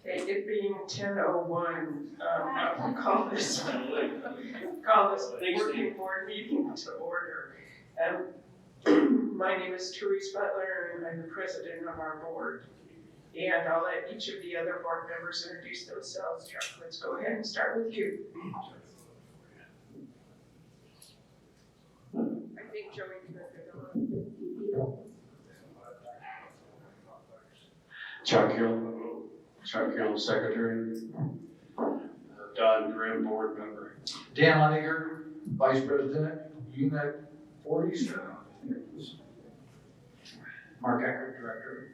Okay, it being 10:01, I'll call this working board meeting to order. My name is Therese Butler, and I'm the president of our board. And I'll let each of the other board members introduce themselves. Chuck, let's go ahead and start with you. I think Joey can go. Chuck Hill, secretary. Don Grimm, board member. Dan Leininger, vice president, unit 40. Mark Eckert, director.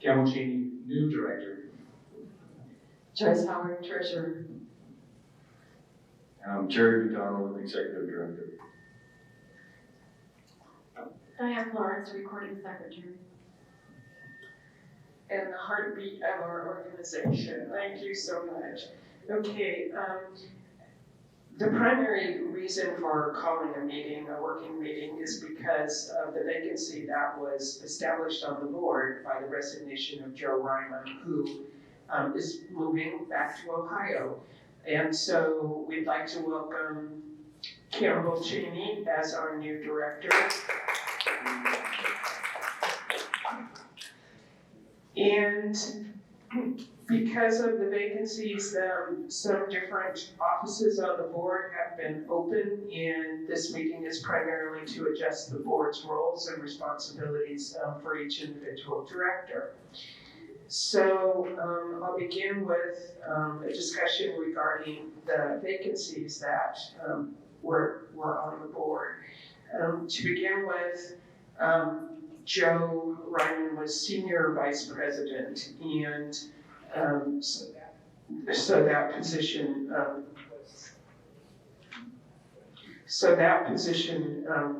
Campbell Cheney, new director. Joyce Howard, treasurer. Jerry McDonald, executive director. Diane Florence, recording secretary. And the heartbeat of our organization. Thank you so much. Okay, the primary reason for calling a working meeting, is because of the vacancy that was established on the board by the resignation of Joe Ryman, who is moving back to Ohio. And so we'd like to welcome Campbell Cheney as our new director. And because of the vacancies, some different offices on the board have been open, and this meeting is primarily to adjust the board's roles and responsibilities for each individual director. So I'll begin with a discussion regarding the vacancies that were on the board. To begin with, Joe Ryman was senior vice president, and so that position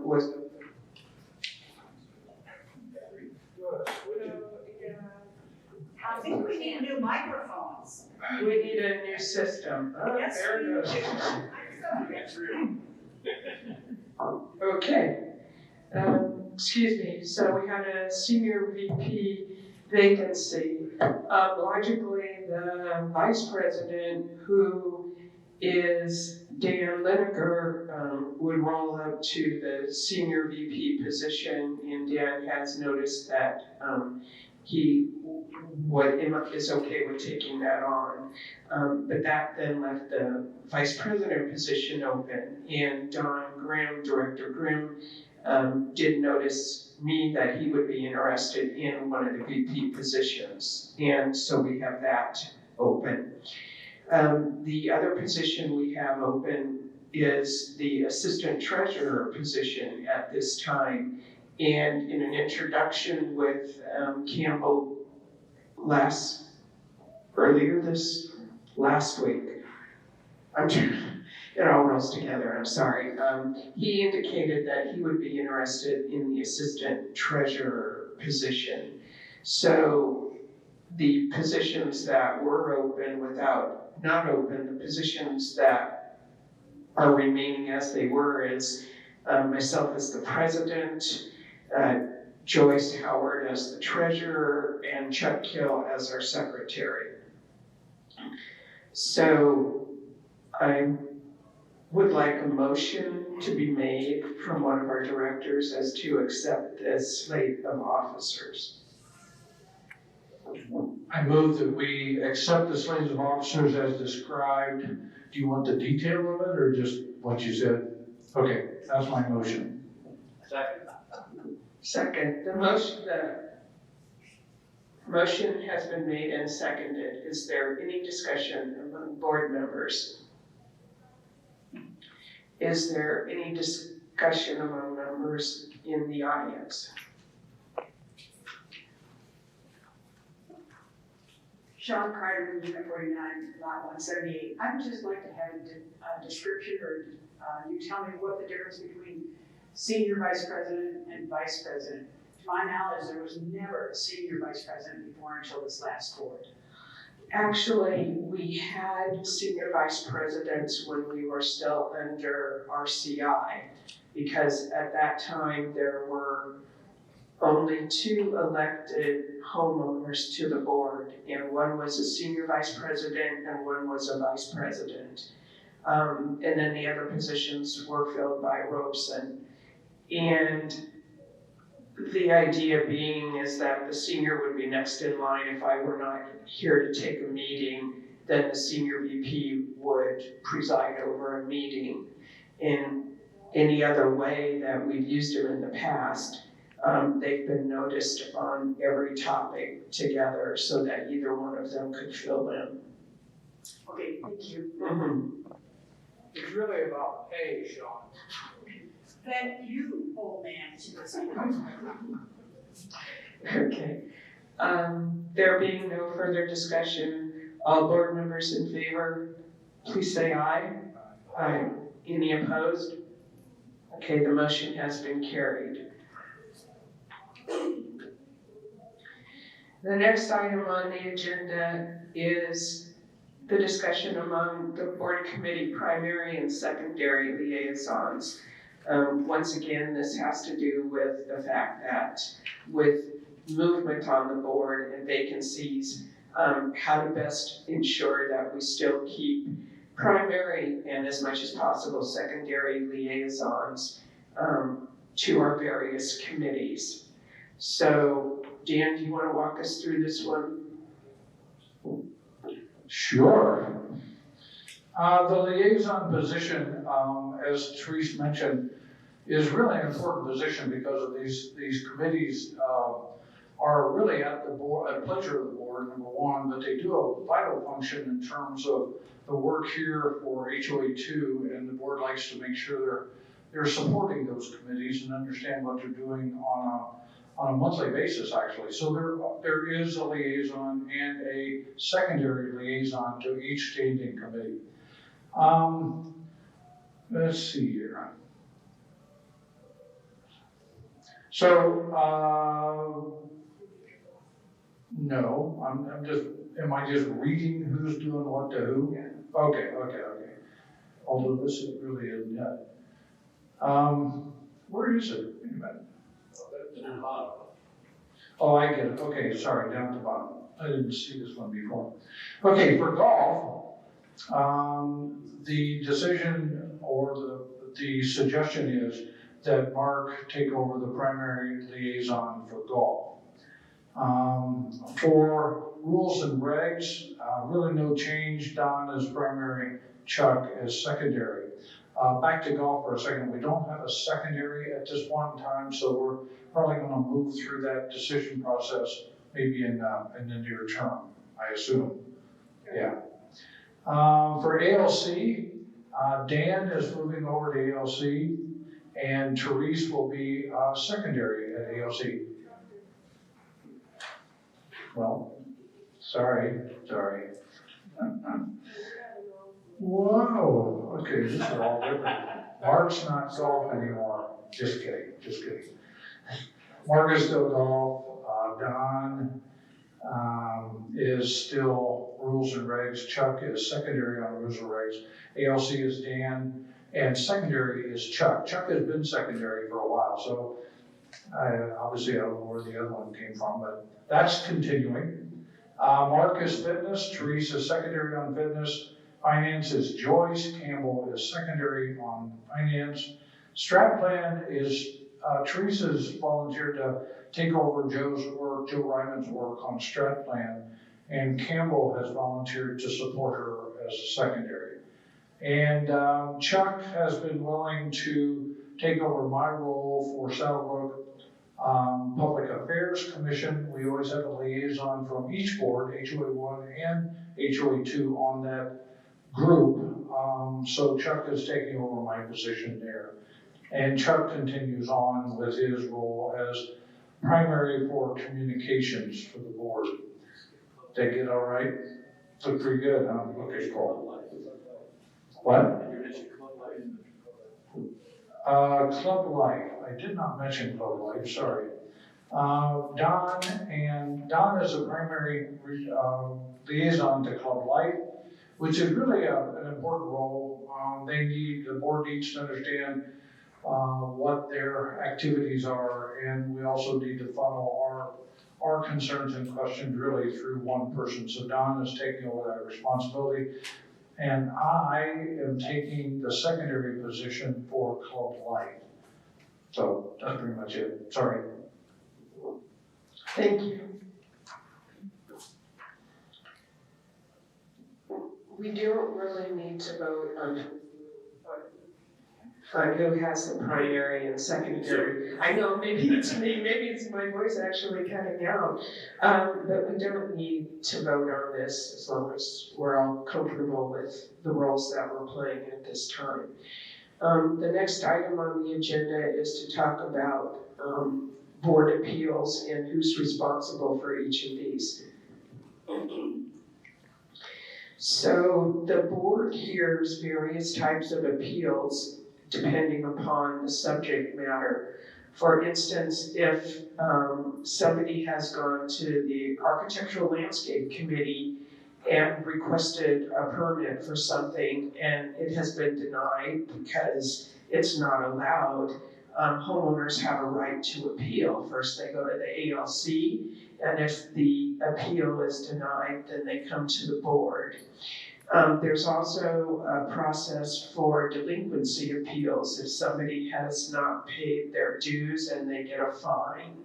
was. I think we need new microphones. We need a new system. Yes, There we it do. goes. Okay. Excuse me, so we had a senior VP vacancy. Logically, the vice president, who is Dan Leininger, would roll up to the senior VP position, and Dan has noticed that he is okay with taking that on. But that then left the vice president position open, and Don Grimm, Director Grimm, did notice me that he would be interested in one of the VP positions, and so we have that open. The other position we have open is the assistant treasurer position at this time, and in an introduction with Campbell earlier this last week, it all rolls together, I'm sorry. He indicated that he would be interested in the assistant treasurer position. So the positions that were open the positions that are remaining as they were is myself as the president, Joyce Howard as the treasurer, and Chuck Hill as our secretary. So I would like a motion to be made from one of our directors as to accept this slate of officers. I move that we accept the slate of officers as described. Do you want the detail of it or just what you said? Okay, that's my motion. Second, the motion has been made and seconded. Is there any discussion among board members? Is there any discussion among members in the audience? Sean Carter, Unit 49, Lot 178. I would just like to have a description, or you tell me what the difference between senior vice president and vice president. To my knowledge, there was never a senior vice president before until this last board. Actually, we had senior vice presidents when we were still under RCI, because at that time there were only 2 elected homeowners to the board, and one was a senior vice president and one was a vice president. And then the other positions were filled by Robeson. And the idea being is that the senior would be next in line. If I were not here to take a meeting, then the senior VP would preside over a meeting. In any other way that we've used them in the past, they've been noticed on every topic together so that either one of them could fill in. Okay, thank you. It's really about pay, Sean. Then you, old man, to this. Okay. There being no further discussion, all board members in favor, please say aye. Aye. Any opposed? Okay, the motion has been carried. The next item on the agenda is the discussion among the board committee primary and secondary liaisons. Once again, this has to do with the fact that with movement on the board and vacancies, how to best ensure that we still keep primary and as much as possible secondary liaisons to our various committees. So, Dan, do you want to walk us through this one? Sure. The liaison position, as Therese mentioned, is really an important position because of these committees are really at the board, at pleasure of the board, number one, but they do a vital function in terms of the work here for HOA2, and the board likes to make sure they're supporting those committees and understand what they're doing on a monthly basis, actually. So there is a liaison and a secondary liaison to each standing committee. Let's see here. So, no, am I just reading who's doing what to who? Yeah. Okay. Although this really isn't yet. Where is it? Wait a minute. Oh, I get it. Okay, sorry, down at the bottom. I didn't see this one before. Okay, for golf, the decision or the suggestion is that Mark take over the primary liaison for golf. For rules and regs, really no change. Don is primary, Chuck is secondary. Back to golf for a second. We don't have a secondary at this point in time, so we're probably going to move through that decision process maybe in the near term, I assume. Yeah. For ALC, Dan is moving over to ALC, and Therese will be secondary at ALC. Well, sorry. Whoa, okay, these are all different. Mark's not golf anymore. Just kidding. Mark is still golf. Don is still rules and regs. Chuck is secondary on rules and regs. ALC is Dan, and secondary is Chuck. Chuck has been secondary for a while, so obviously I don't know where the other one came from, but that's continuing. Mark is fitness. Therese is secondary on fitness. Finance is Joyce. Campbell is secondary on finance. Strat plan is Teresa's volunteered to take over Joe's work, Joe Ryman's work on strat plan, and Campbell has volunteered to support her as a secondary. And Chuck has been willing to take over my role for SaddleBrooke Public Affairs Commission. We always have a liaison from each board, HOA1 and HOA2 on that group. So Chuck is taking over my position there. And Chuck continues on with his role as primary for communications for the board. Take it all right? Look pretty good, huh? Okay, cool. What? Club Life. I did not mention Club Life, sorry. Don is a primary liaison to Club Life, which is really an important role. The board needs to understand what their activities are, and we also need to funnel our concerns and questions really through one person. So Don is taking over that responsibility, and I am taking the secondary position for Club Life. So that's pretty much it. Sorry. Thank you. We don't really need to vote on who has the primary and secondary. I know, maybe it's me, maybe it's my voice actually cutting out. But we don't need to vote on this as long as we're all comfortable with the roles that we're playing at this time. The next item on the agenda is to talk about board appeals and who's responsible for each of these. So the board hears various types of appeals depending upon the subject matter. For instance, if somebody has gone to the Architectural Landscape Committee and requested a permit for something and it has been denied because it's not allowed, homeowners have a right to appeal. First they go to the ALC, and if the appeal is denied, then they come to the board. There's also a process for delinquency appeals. If somebody has not paid their dues and they get a fine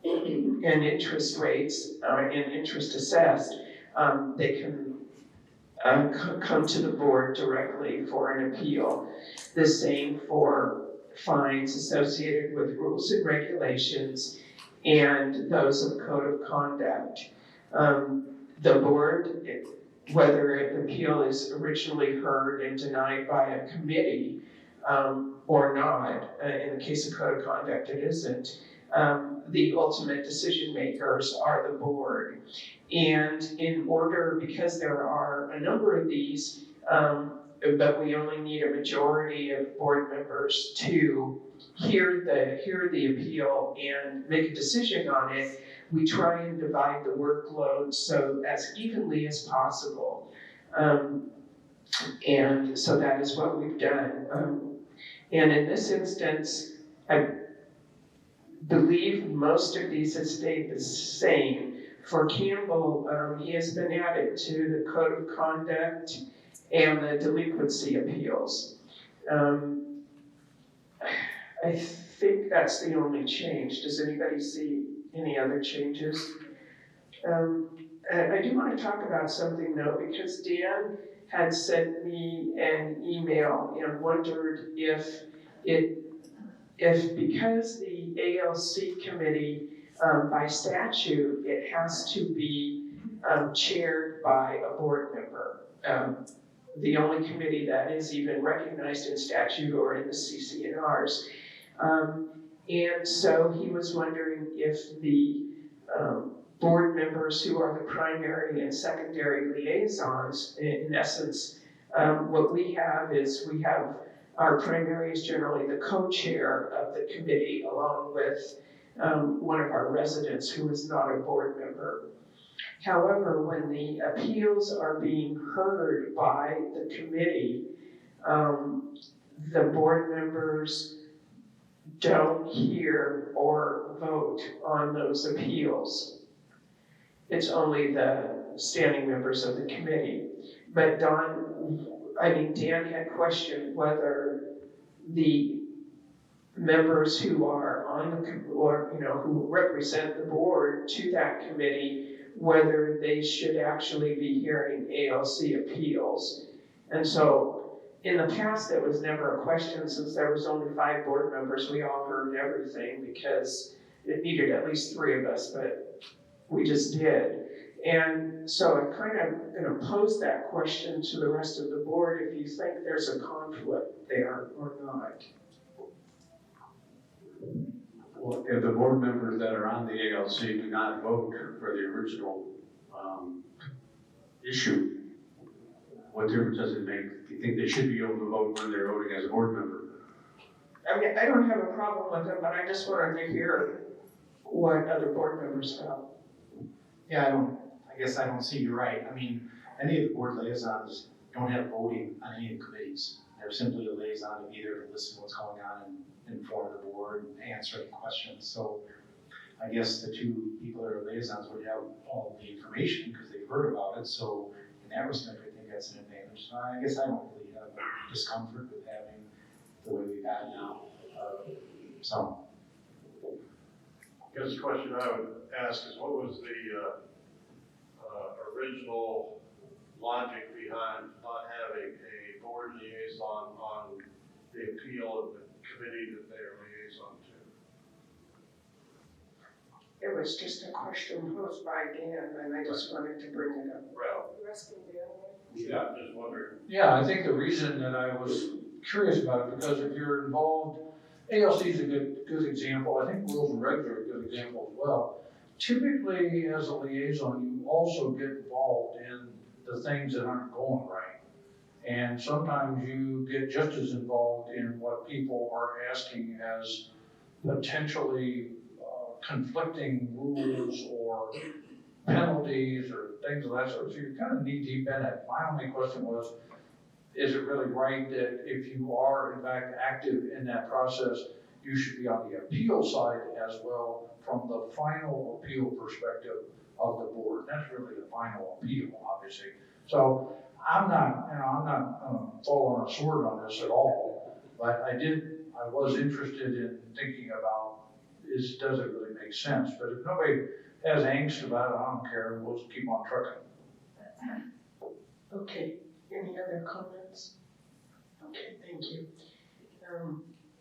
and interest rates and interest assessed, they can come to the board directly for an appeal. The same for fines associated with rules and regulations and those of code of conduct. The board, whether an appeal is originally heard and denied by a committee or not, in the case of code of conduct it isn't, the ultimate decision makers are the board. And in order, because there are a number of these, but we only need a majority of board members to hear the appeal and make a decision on it, we try and divide the workload so as evenly as possible. And so that is what we've done. And in this instance, I believe most of these have stayed the same. For Campbell, he has been added to the code of conduct and the delinquency appeals. I think that's the only change. Does anybody see any other changes? I do want to talk about something though, because Dan had sent me an email and wondered if because the ALC committee, by statute, it has to be chaired by a board member. The only committee that is even recognized in statute or in the CC&Rs. And so he was wondering if the board members who are the primary and secondary liaisons, in essence, what we have is we have our primary is generally the co-chair of the committee along with one of our residents who is not a board member. However, when the appeals are being heard by the committee, the board members don't hear or vote on those appeals. It's only the standing members of the committee. But Dan had questioned whether the members who are on the, or who represent the board to that committee, whether they should actually be hearing ALC appeals. And so in the past, there was never a question. Since there was only 5 board members, we all heard everything because it needed at least 3 of us, but we just did. And so I'm kind of going to pose that question to the rest of the board if you think there's a conflict there or not. Well, if the board members that are on the ALC do not vote for the original issue, what difference does it make? Do you think they should be able to vote when they're voting as a board member? I mean, I don't have a problem with it, but I just wanted to hear what other board members felt. Yeah, I guess I don't see you right. I mean, any of the board liaisons don't have voting on any of the committees. They're simply a liaison to be there to listen to what's going on and inform the board and answer any questions. So I guess the two people that are liaisons would have all the information because they've heard about it. So in that respect, I think that's an advantage. So I guess I don't really have discomfort with having the way we've had now. So. I guess the question I would ask is what was the original logic behind not having a board liaison on the appeal of the committee that they are liaison to? It was just a question posed by Dan, and I just wanted to bring it up. Well, You asking Dan? yeah, I'm just wondering. Yeah, I think the reason that I was curious about it, because if you're involved, ALC is a good example. I think rules and regs are a good example as well. Typically, as a liaison, you also get involved in the things that aren't going right. And sometimes you get just as involved in what people are asking as potentially conflicting rules or penalties or things of that sort. So you're kind of knee deep in it. My only question was, is it really right that if you are in fact active in that process, you should be on the appeal side as well from the final appeal perspective of the board? That's really the final appeal, obviously. So I'm not falling on a sword on this at all, but I was interested in thinking about does it really make sense? But if nobody has angst about it, I don't care. We'll just keep on trucking. Okay, any other comments? Okay, thank you.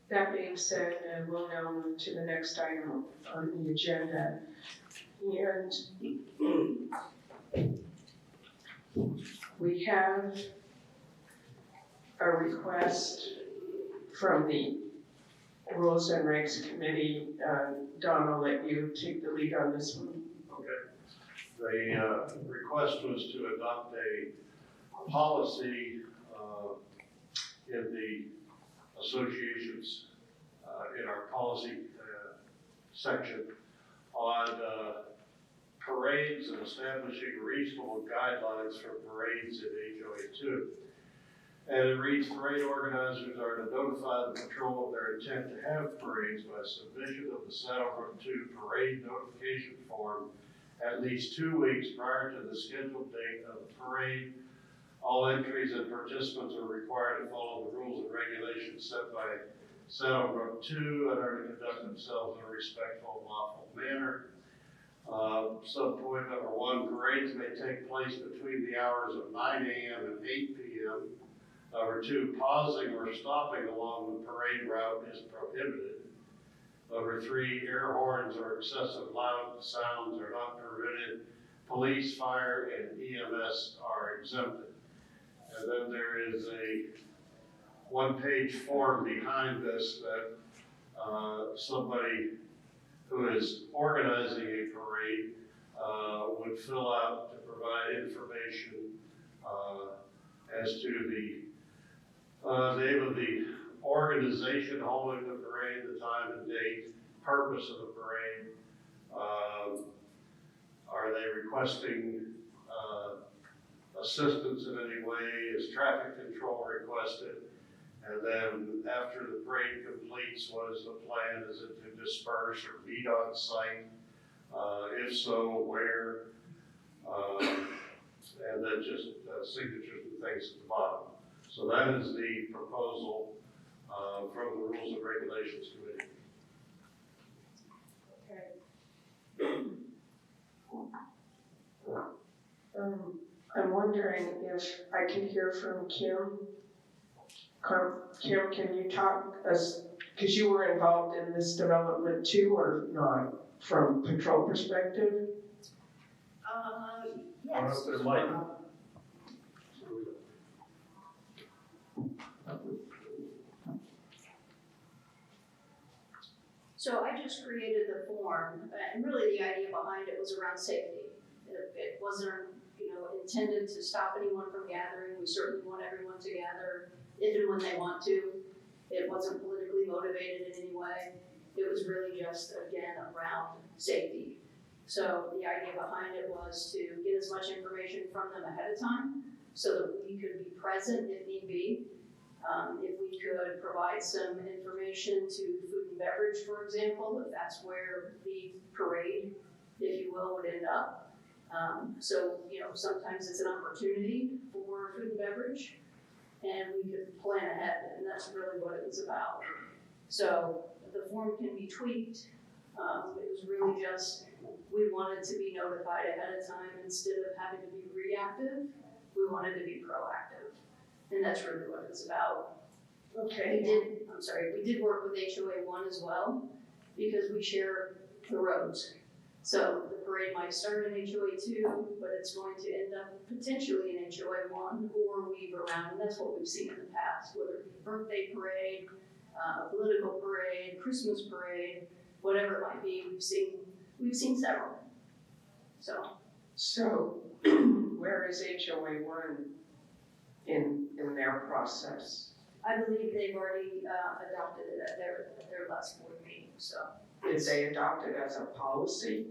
That being said, we'll now move to the next item on the agenda. And we have a request from the Rules and Regs Committee. Don, I'll let you take the lead on this one. Okay. The request was to adopt a policy in the associations, in our policy section on parades and establishing reasonable guidelines for parades in HOA2. And it reads, parade organizers are to notify the patrol of their intent to have parades by submission of the SaddleBrooke 2 parade notification form at least 2 weeks prior to the scheduled date of the parade. All entries and participants are required to follow the rules and regulations set by SaddleBrooke 2 and are to conduct themselves in a respectful and lawful manner. Subpoint number 1, parades may take place between the hours of 9 a.m. and 8 p.m. Number 2, pausing or stopping along the parade route is prohibited. Number 3, air horns or excessive loud sounds are not permitted. Police, fire, and EMS are exempted. And then there is a one-page form behind this that somebody who is organizing a parade would fill out to provide information as to the name of the organization holding the parade, the time and date, purpose of the parade. Are they requesting assistance in any way? Is traffic control requested? And then after the parade completes, what is the plan? Is it to disperse or meet on site? If so, where? And then just signatures and things at the bottom. So that is the proposal from the Rules and Regulations Committee. I'm wondering if I can hear from Kim. Kim, can you talk us, because you were involved in this development too, or not, from patrol perspective? Yes. There's light. So I just created the form, and really the idea behind it was around safety. It wasn't, intended to stop anyone from gathering. We certainly want everyone to gather if and when they want to. It wasn't politically motivated in any way. It was really just, again, around safety. So the idea behind it was to get as much information from them ahead of time so that we could be present if need be. If we could provide some information to food and beverage, for example, if that's where the parade, if you will, would end up. So, sometimes it's an opportunity for food and beverage, and we could plan ahead, and that's really what it was about. So the form can be tweaked. It was really just, we wanted to be notified ahead of time instead of having to be reactive. We wanted to be proactive, and that's really what it's about. Okay. We did work with HOA 1 as well, because we share the roads. So the parade might start in HOA 2, but it's going to end up potentially in HOA 1 or weave around, and that's what we've seen in the past, whether it be birthday parade, political parade, Christmas parade, whatever it might be, we've seen several. So where is HOA 1 in their process? I believe they've already adopted it at their last board meeting, so. Did they adopt it as a policy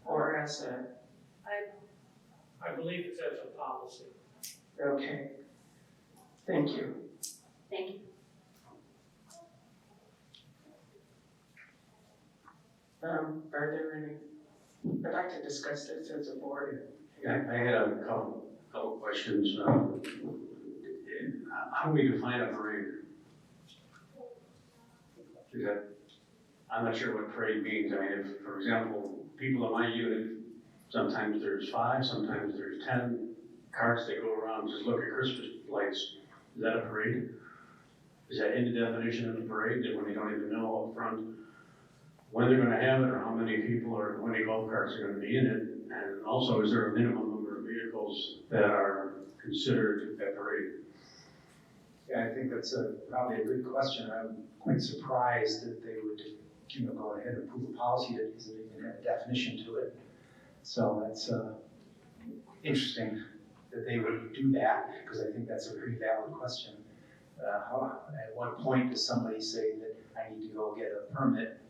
or as a, I believe it's as a policy. okay, thank you. Thank you. Are there any, I'd like to discuss this as a board. Yeah, I had a couple questions. How do we define a parade? Is that, I'm not sure what parade means. I mean, if, for example, people in my unit, sometimes there's 5, sometimes there's 10 carts that go around, just look at Christmas lights. Is that a parade? Is that in the definition of a parade, that when they don't even know up front when they're gonna have it, or how many people, or how many golf carts are gonna be in it? And also, is there a minimum number of vehicles that are considered a parade? Yeah, I think that's probably a good question. I'm quite surprised that they would, go ahead and approve a policy that doesn't even have a definition to it. So that's interesting that they would do that, because I think that's a pretty valid question. At what point does somebody say that I need to go get a permit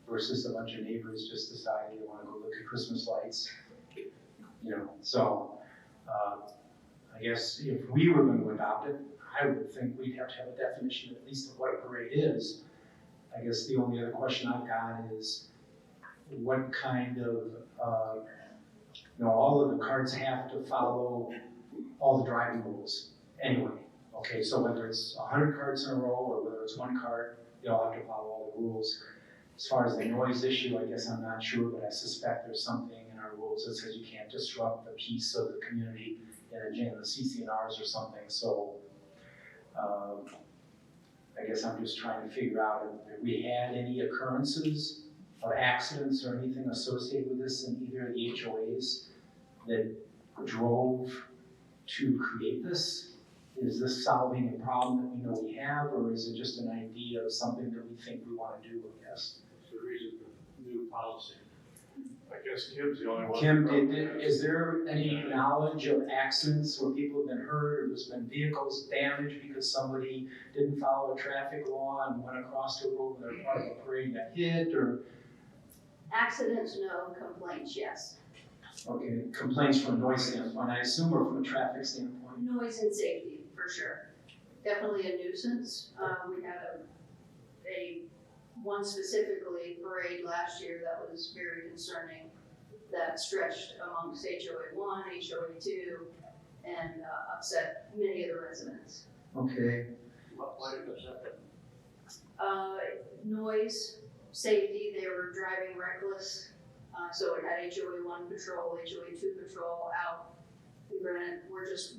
versus a bunch of neighbors just deciding they want to go look at Christmas lights? So I guess if we were going to adopt it, I would think we'd have to have a definition at least of what a parade is. I guess the only other question I've got is what kind of, all of the carts have to follow all the driving rules anyway. Okay, so whether it's 100 carts in a row or whether it's 1 cart, they all have to follow all the rules. As far as the noise issue, I guess I'm not sure, but I suspect there's something in our rules that says you can't disrupt the peace of the community in the CCNRs or something. So I guess I'm just trying to figure out if we had any occurrences of accidents or anything associated with this in either of the HOAs that drove to create this. Is this solving a problem that we know we have, or is it just an idea of something that we think we want to do, I guess? It's the reason for the new policy. I guess Kim's the only one. Kim, is there any knowledge of accidents where people have been hurt or there's been vehicles damaged because somebody didn't follow a traffic law and went across the road when they're part of a parade and got hit, or? Accidents, no. Complaints, yes. Okay, complaints from a noise standpoint, I assume, or from a traffic standpoint? Noise and safety, for sure. Definitely a nuisance. We had one specifically parade last year that was very concerning, that stretched amongst HOA 1, HOA 2, and upset many of the residents. Okay. Why did it upset them? Noise, safety, they were driving reckless. So it had HOA 1 patrol, HOA 2 patrol out. We're just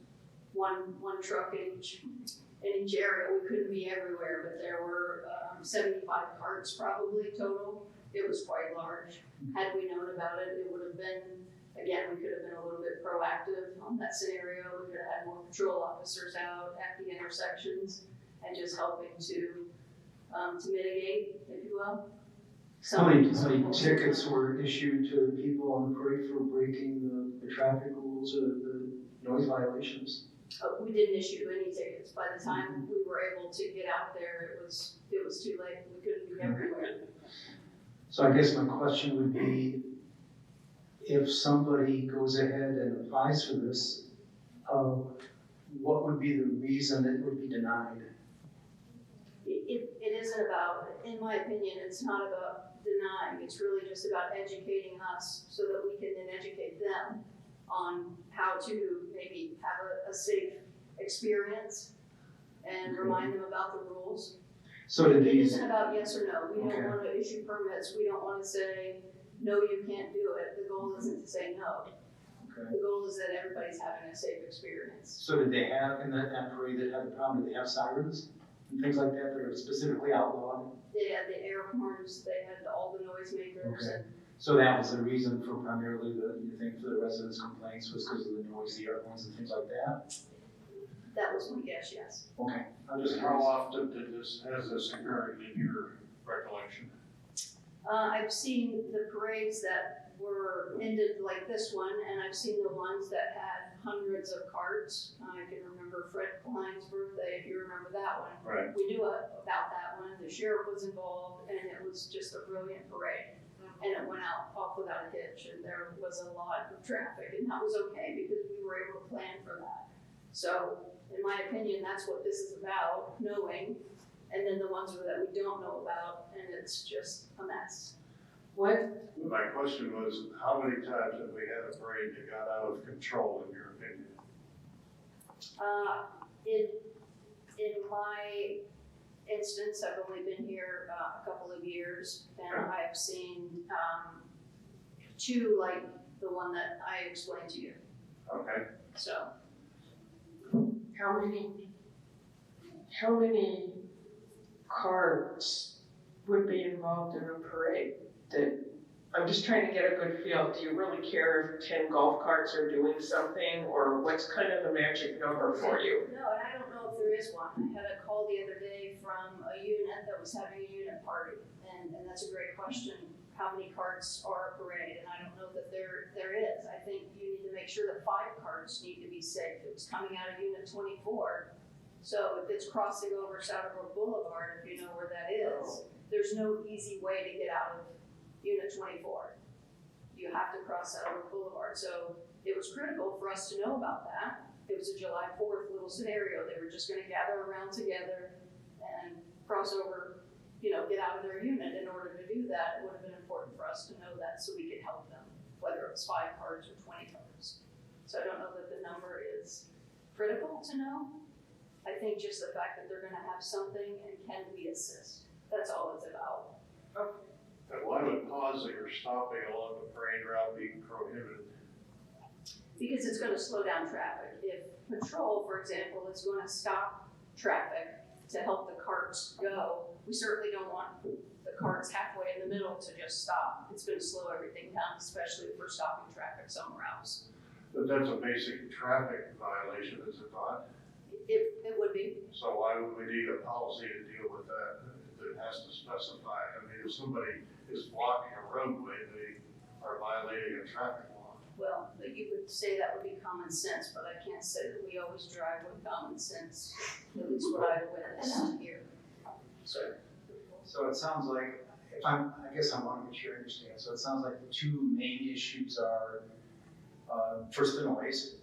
one truck in each area. We couldn't be everywhere, but there were 75 carts probably total. It was quite large. Had we known about it, it would have been, again, we could have been a little bit proactive on that scenario. We could have had more patrol officers out at the intersections and just helping to mitigate, if you will. How many tickets were issued to the people on the parade for breaking the traffic rules or the noise violations? We didn't issue any tickets. By the time we were able to get out there, it was too late. We couldn't be everywhere. So I guess my question would be, if somebody goes ahead and applies for this, what would be the reason it would be denied? it isn't about, in my opinion, it's not about denying, it's really just about educating us so that we can then educate them on how to maybe have a safe experience and remind them about the rules. So did It these, isn't about yes or no. We Okay. don't want to issue permits. We don't want to say, no, you can't do it. The goal isn't to say no. okay. The goal is that everybody's having a safe experience. So did they have, in that parade that had the problem, did they have sirens and things like that that are specifically outlawed? They had the air horns, they had all the noisemakers. Okay. So that was the reason for primarily you think for the residents' complaints was because of the noise, the air horns and things like that? That was my guess, yes. Okay, I'm just How curious. often has this occurred in your recollection? I've seen the parades that were ended like this one, and I've seen the ones that had hundreds of carts. I can remember Fred Klein's birthday, if you remember that one. Right. We knew about that one, the sheriff was involved, and it was just a brilliant parade. And it went off without a hitch, and there was a lot of traffic, and that was okay, because we were able to plan for that. So, in my opinion, that's what this is about, knowing, and then the ones that we don't know about, and it's just a mess. What, My question was, how many times have we had a parade that got out of control, in your opinion? In my instance, I've only been here a couple of years, and I've seen two like the one that I explained to you, Okay. so. how many cards would be involved in a parade? That, I'm just trying to get a good feel. Do you really care if 10 golf carts are doing something, or what's kind of the magic number for you? No, and I don't know if there is one. I had a call the other day from a unit that was having a unit party, and that's a great question. How many carts are a parade? And I don't know that there is. I think you need to make sure that 5 carts need to be safe. It was coming out of unit 24. So if it's crossing over SaddleBrooke Boulevard, if you know where that is, there's no easy way to get out of unit 24. You have to cross SaddleBrooke Boulevard. So it was critical for us to know about that. It was a July 4th little scenario. They were just gonna gather around together and cross over, get out of their unit. In order to do that, it would have been important for us to know that so we could help them, whether it was 5 cards or 20 cards. So I don't know that the number is critical to know. I think just the fact that they're gonna have something and can we assist. That's all it's about. And why would pausing or stopping along the parade route be prohibited? Because it's gonna slow down traffic. If patrol, for example, is gonna stop traffic to help the carts go, we certainly don't want the carts halfway in the middle to just stop. It's gonna slow everything down, especially if we're stopping traffic somewhere else. But that's a basic traffic violation, is it not? It would be. So why would we need a policy to deal with that? That has to specify. I mean, if somebody is blocking a roadway, they are violating a traffic law. Well, you could say that would be common sense, but I can't say that we always drive with common sense, at least what I've witnessed here. So it sounds like, I guess I want to make sure I understand. So it sounds like the two main issues are, first, the noise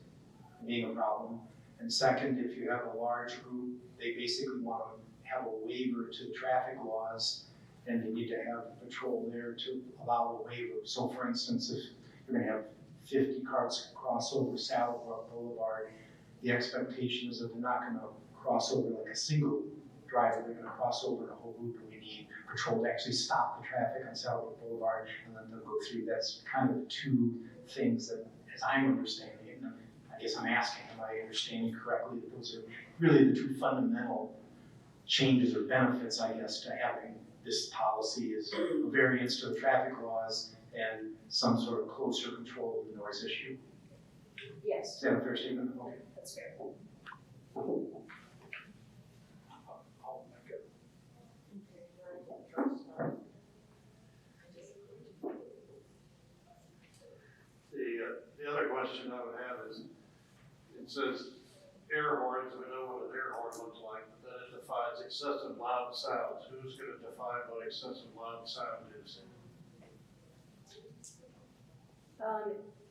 being a problem. And second, if you have a large group, they basically want to have a waiver to the traffic laws, and they need to have patrol there to allow the waiver. So for instance, if you're going to have 50 carts cross over SaddleBrooke Boulevard, the expectation is that they're not going to cross over like a single driver, they're going to cross over the whole group, and we need patrol to actually stop the traffic on SaddleBrooke Boulevard and then they'll go through. That's kind of the two things that, as I'm understanding it, and I guess I'm asking, am I understanding correctly that those are really the two fundamental changes or benefits, I guess, to having this policy is a variance to the traffic laws and some sort of closer control of the noise issue? Yes, Is that a fair statement? Okay. that's fair. The other question I would have is, it says air horns, we know what an air horn looks like, but then it defines excessive loud sounds. Who's gonna define what excessive loud sound is?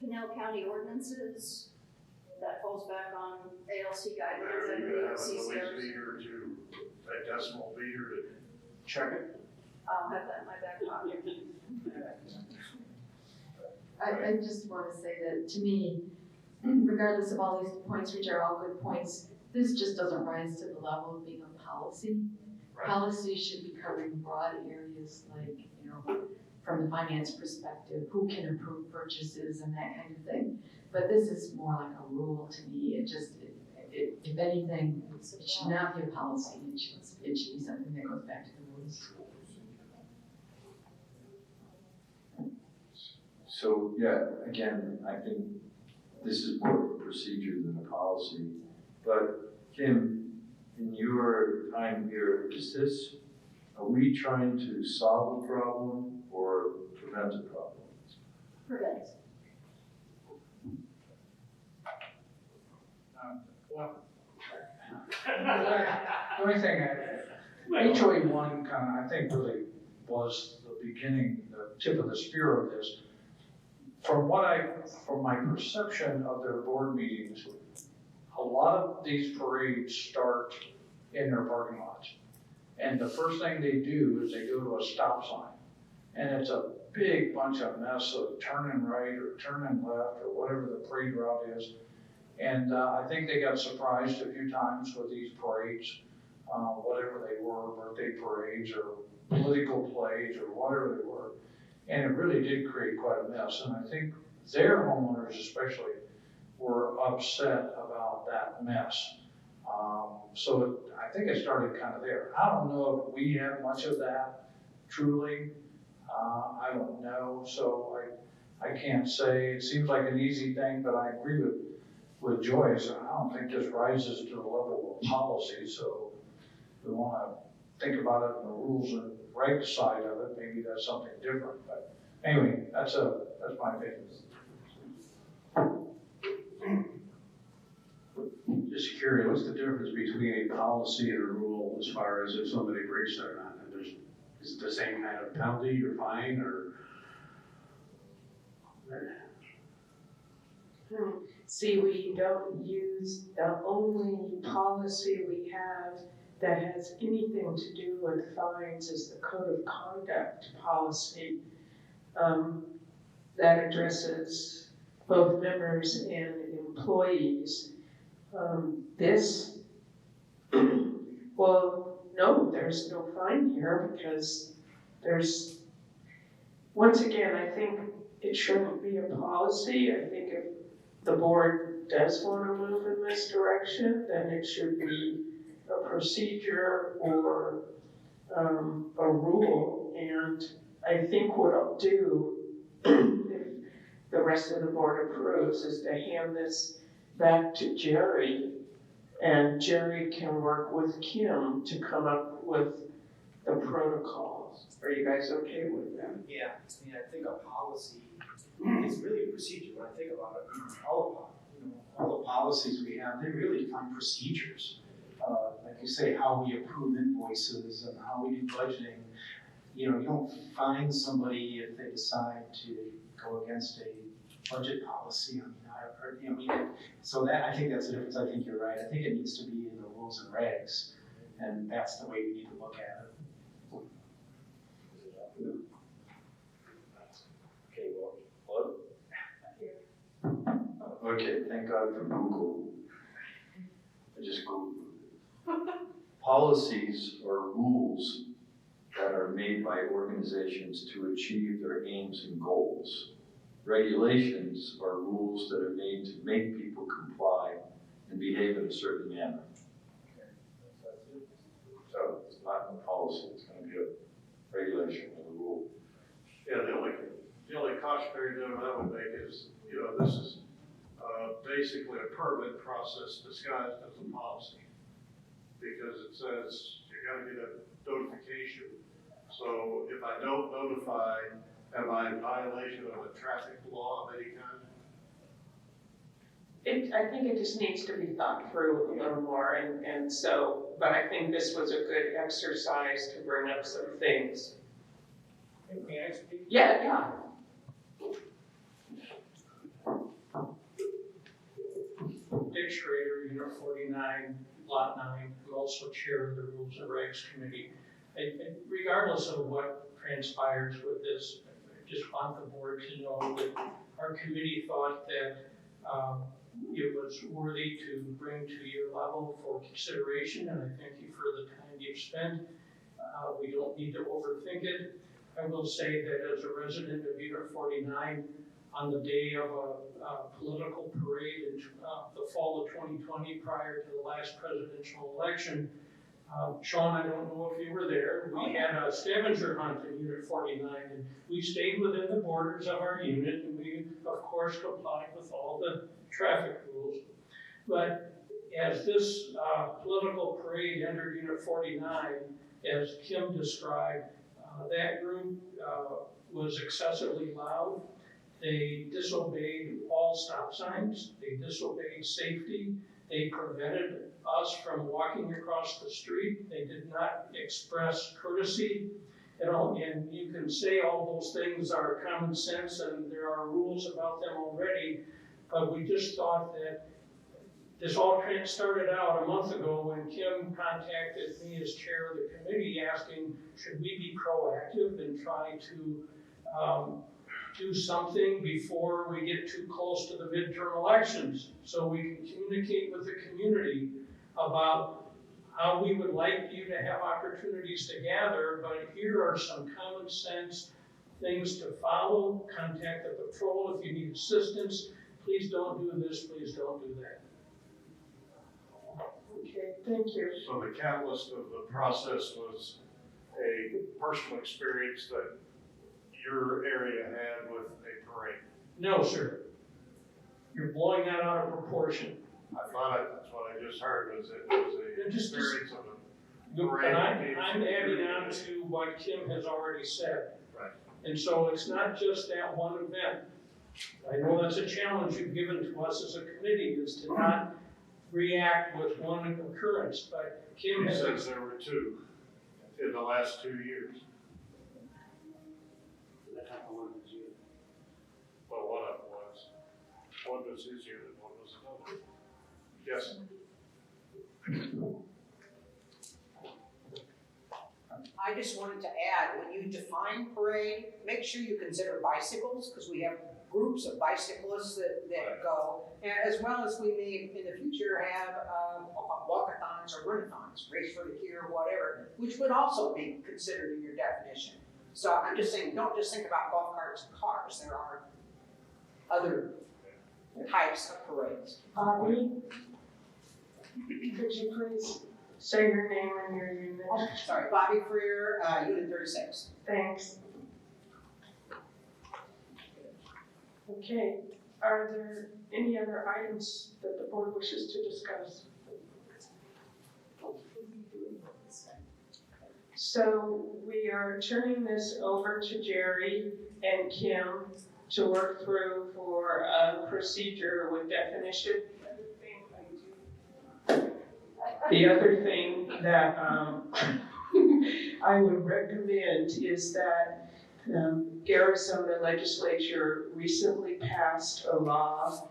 Pinell County ordinances, that falls back on ALC Are guidelines, I you believe, gonna have a police CCRs. meter to a decimal meter to check it? I'll have that in my back pocket. I just want to say that, to me, regardless of all these points, which are all good points, this just doesn't rise to the level of being a policy. Right. Policy should be covering broad areas like, from the finance perspective, who can approve purchases and that kind of thing. But this is more like a rule to me. If anything, it should not be a policy. It should be something that goes back to the rules. So, yeah, again, I think this is more of a procedure than a policy. But Kim, in your time here, are we trying to solve a problem or prevent a problem? Prevent. The only thing, HOA 1 I think really was the beginning, the tip of the spear of this. From my perception of their board meetings, a lot of these parades start in their parking lots. And the first thing they do is they go to a stop sign. And it's a big bunch of mess of turning right or turning left or whatever the parade route is. And I think they got surprised a few times with these parades, whatever they were, birthday parades or political plays or whatever they were. And it really did create quite a mess. And I think their homeowners especially were upset about that mess. So I think it started kind of there. I don't know if we have much of that truly. I don't know. So I can't say. It seems like an easy thing, but I agree with Joyce. I don't think this rises to the level of policy. So we want to think about it in the rules and regs side of it. Maybe that's something different. But anyway, that's my opinion. Just curious, what's the difference between a policy and a rule as far as if somebody breaks it or not? And is it the same kind of penalty or fine or? See, we don't use, the only policy we have that has anything to do with fines is the code of conduct policy that addresses both members and employees. This, well, no, there's no fine here because once again, I think it shouldn't be a policy. I think if the board does want to move in this direction, then it should be a procedure or a rule. And I think what I'll do, if the rest of the board approves, is to hand this back to Jerry, and Jerry can work with Kim to come up with the protocols. Are you guys okay with that? Yeah, I mean, I think a policy is really a procedure. When I think about it, all the policies we have, they really define procedures. Like you say, how we approve invoices and how we do budgeting. You don't fine somebody if they decide to go against a budget policy. So that, I think that's the difference. I think you're right. I think it needs to be in the rules and regs, and that's the way we need to look at it. Okay, well, okay, thank God for Google. I just Googled. Policies are rules that are made by organizations to achieve their aims and goals. Regulations are rules that are made to make people comply and behave in a certain manner. So it's not a policy, it's going to be a regulation or a rule. Yeah, the only cautionary note I would make is, this is basically a permit process disguised as a policy. Because it says you gotta get a notification. So if I don't notify, am I in violation of a traffic law of any kind? I think it just needs to be thought through a little more, and so, but I think this was a good exercise to bring up some things. May I speak? Yeah. Dick Schrader, Unit 49, Lot 9. I'm also chair of the Rules and Regs Committee. Regardless of what transpires with this, I just want the board to know that our committee thought that it was worthy to bring to your level for consideration, and I thank you for the time you've spent. We don't need to overthink it. I will say that as a resident of Unit 49, on the day of a political parade in the fall of 2020, prior to the last presidential election, Sean, I don't know if you were there, we had a scavenger hunt in Unit 49, and we stayed within the borders of our unit, and we, of course, complied with all the traffic rules. But as this political parade entered Unit 49, as Kim described, that group was excessively loud. They disobeyed all stop signs. They disobeyed safety. They prevented us from walking across the street. They did not express courtesy. And you can say all those things are common sense and there are rules about them already, but we just thought that this all started out a month ago when Kim contacted me as chair of the committee asking, should we be proactive and try to do something before we get too close to the midterm elections so we can communicate with the community about how we would like you to have opportunities to gather, but here are some common sense things to follow. Contact the patrol if you need assistance. Please don't do this, please don't do that. Okay, thank you. So the catalyst of the process was a personal experience that your area had with a parade. No, sir. You're blowing that out of proportion. I thought that's what I just heard, was it was a experience of a parade. And I'm adding on to what Kim has already said. Right. And so it's not just that one event. I know that's a challenge you've given to us as a committee, is to not react with one occurrence, but Kim He has. says there were two in the last 2 years. Well, one of them was. One was his unit, one was another. Yes. I just wanted to add, when you define parade, make sure you consider bicycles, because we have groups of bicyclists that go, and as well as we may in the future have walkathons or run-a-thons, race for the cure, whatever, which would also be considered in your definition. So I'm just saying, don't just think about golf carts and cars. There are other types of parades. Bobby, could you please say your name and your unit? Oh, sorry, Bobby Freer, Unit 36. Thanks. Okay, are there any other items that the board wishes to discuss? So we are turning this over to Jerry and Kim to work through for a procedure with definition. The other thing that I would recommend is that Arizona legislature recently passed a law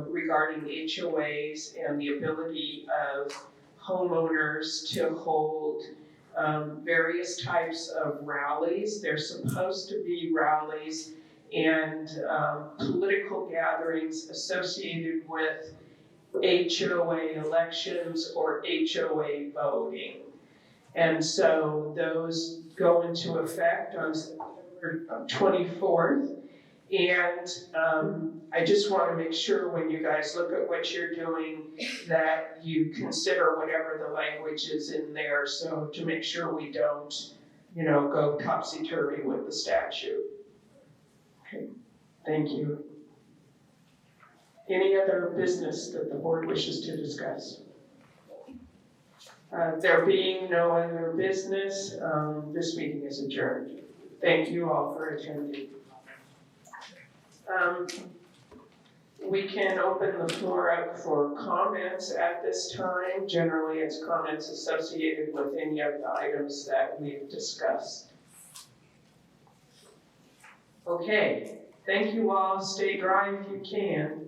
regarding HOAs and the ability of homeowners to hold various types of rallies. They're supposed to be rallies and political gatherings associated with HOA elections or HOA voting. And so those go into effect on September 24th. And I just want to make sure when you guys look at what you're doing that you consider whatever the language is in there, so to make sure we don't, go topsy-turvy with the statute. Okay, thank you. Any other business that the board wishes to discuss? There being no other business, this meeting is adjourned. Thank you all for attending. We can open the floor up for comments at this time. Generally, it's comments associated with any of the items that we've discussed. Okay, thank you all. Stay dry if you can.